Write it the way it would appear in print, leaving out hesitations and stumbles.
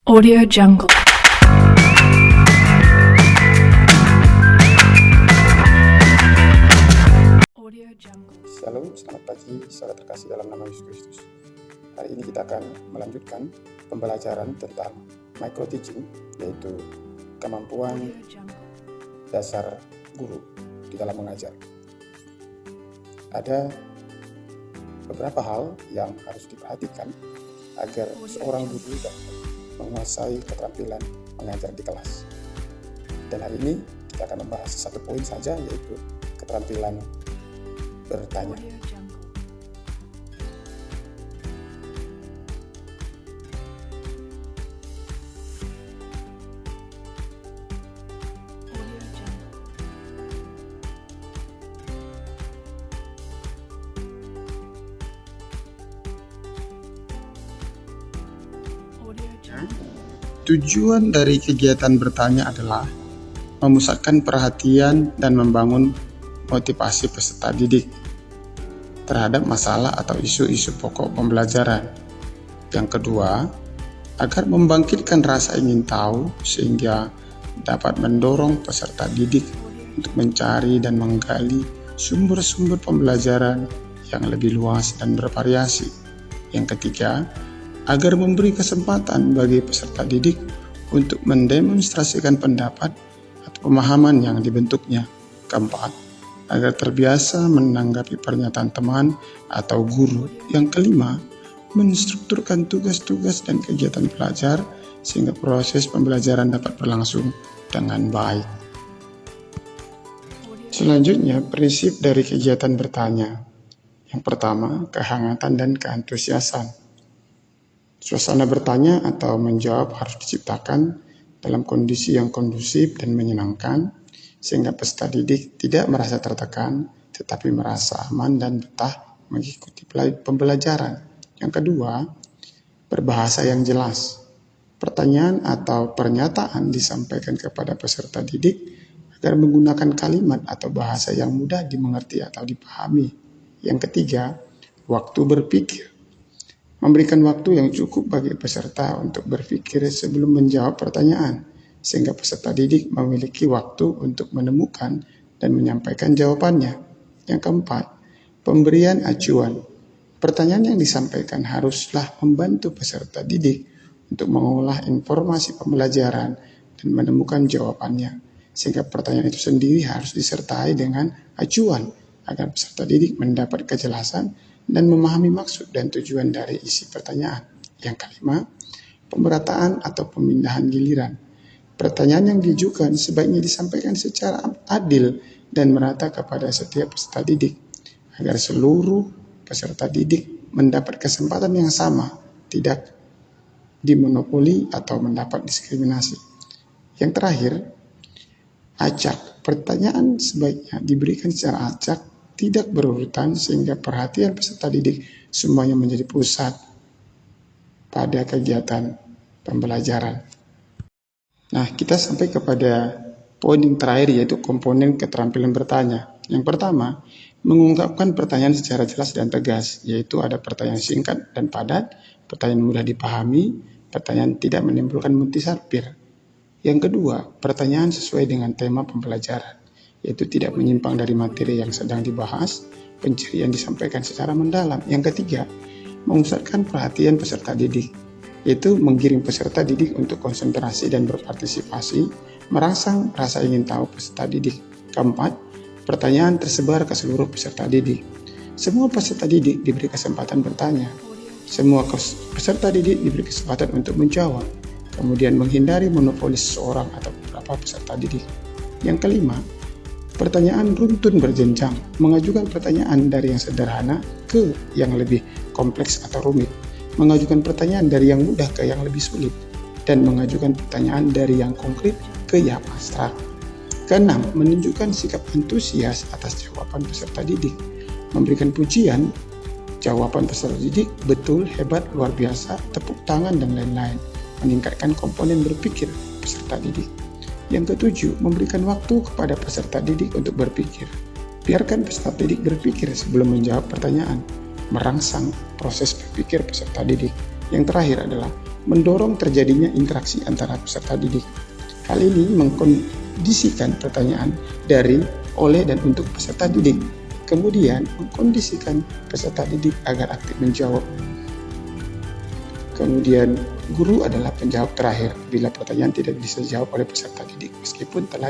Audio Jungle. Audio Jungle. Shalom, selamat pagi, saudara terkasih dalam nama Yesus Kristus. Hari ini kita akan melanjutkan pembelajaran tentang micro teaching, yaitu kemampuan Audio Jungle. dasar guru di dalam mengajar. Ada beberapa hal yang harus diperhatikan agar seorang guru dapat menguasai keterampilan mengajar di kelas. Dan hari ini kita akan membahas satu poin saja, yaitu keterampilan bertanya. Audio Jungle. Audio Jungle. Audio Jungle. Tujuan dari kegiatan bertanya adalah memusatkan perhatian dan membangun motivasi peserta didik terhadap masalah atau isu-isu pokok pembelajaran. Yang kedua, agar membangkitkan rasa ingin tahu sehingga dapat mendorong peserta didik untuk mencari dan menggali sumber-sumber pembelajaran yang lebih luas dan bervariasi. Yang ketiga, agar memberi kesempatan bagi peserta didik untuk mendemonstrasikan pendapat atau pemahaman yang dibentuknya. Keempat, agar terbiasa menanggapi pernyataan teman atau guru. Yang kelima, menstrukturkan tugas-tugas dan kegiatan belajar sehingga proses pembelajaran dapat berlangsung dengan baik. Selanjutnya, prinsip dari kegiatan bertanya. Yang pertama, kehangatan dan keantusiasan. Suasana bertanya atau menjawab harus diciptakan dalam kondisi yang kondusif dan menyenangkan, sehingga peserta didik tidak merasa tertekan, tetapi merasa aman dan betah mengikuti pembelajaran. Yang kedua, berbahasa yang jelas. Pertanyaan atau pernyataan disampaikan kepada peserta didik agar menggunakan kalimat atau bahasa yang mudah dimengerti atau dipahami. Yang ketiga, waktu berpikir. Memberikan waktu yang cukup bagi peserta untuk berpikir sebelum menjawab pertanyaan, sehingga peserta didik memiliki waktu untuk menemukan dan menyampaikan jawabannya. Yang keempat, pemberian acuan. Pertanyaan yang disampaikan haruslah membantu peserta didik untuk mengolah informasi pembelajaran dan menemukan jawabannya, sehingga pertanyaan itu sendiri harus disertai dengan acuan agar peserta didik mendapat kejelasan dan memahami maksud dan tujuan dari isi pertanyaan. Yang kelima, pemerataan atau pemindahan giliran. Pertanyaan yang diajukan sebaiknya disampaikan secara adil dan merata kepada setiap peserta didik, agar seluruh peserta didik mendapat kesempatan yang sama, tidak dimonopoli atau mendapat diskriminasi. Yang terakhir, acak. Pertanyaan sebaiknya diberikan secara acak, tidak berurutan, sehingga perhatian peserta didik semuanya menjadi pusat pada kegiatan pembelajaran. Nah, kita sampai kepada poin yang terakhir, yaitu komponen keterampilan bertanya. Yang pertama, mengungkapkan pertanyaan secara jelas dan tegas, yaitu ada pertanyaan singkat dan padat, pertanyaan mudah dipahami, pertanyaan tidak menimbulkan multisarpir. Yang kedua, pertanyaan sesuai dengan tema pembelajaran, yaitu tidak menyimpang dari materi yang sedang dibahas, pencirian disampaikan secara mendalam. Yang ketiga, memusatkan perhatian peserta didik, yaitu menggiring peserta didik untuk konsentrasi dan berpartisipasi, merangsang rasa ingin tahu peserta didik. Keempat, pertanyaan tersebar ke seluruh peserta didik. Semua peserta didik diberi kesempatan bertanya. Semua peserta didik diberi kesempatan untuk menjawab, kemudian menghindari monopoli seseorang atau beberapa peserta didik. Yang kelima, pertanyaan runtun berjenjang, mengajukan pertanyaan dari yang sederhana ke yang lebih kompleks atau rumit, mengajukan pertanyaan dari yang mudah ke yang lebih sulit, dan mengajukan pertanyaan dari yang konkret ke yang abstrak. Keenam, menunjukkan sikap antusias atas jawaban peserta didik, memberikan pujian, jawaban peserta didik betul, hebat, luar biasa, tepuk tangan, dan lain-lain, meningkatkan komponen berpikir peserta didik. Yang ketujuh, memberikan waktu kepada peserta didik untuk berpikir. Biarkan peserta didik berpikir sebelum menjawab pertanyaan, merangsang proses berpikir peserta didik. Yang terakhir adalah mendorong terjadinya interaksi antara peserta didik. Hal ini mengkondisikan pertanyaan dari, oleh, dan untuk peserta didik. Kemudian mengkondisikan peserta didik agar aktif menjawab. Kemudian guru adalah penjawab terakhir bila pertanyaan tidak bisa dijawab oleh peserta didik meskipun telah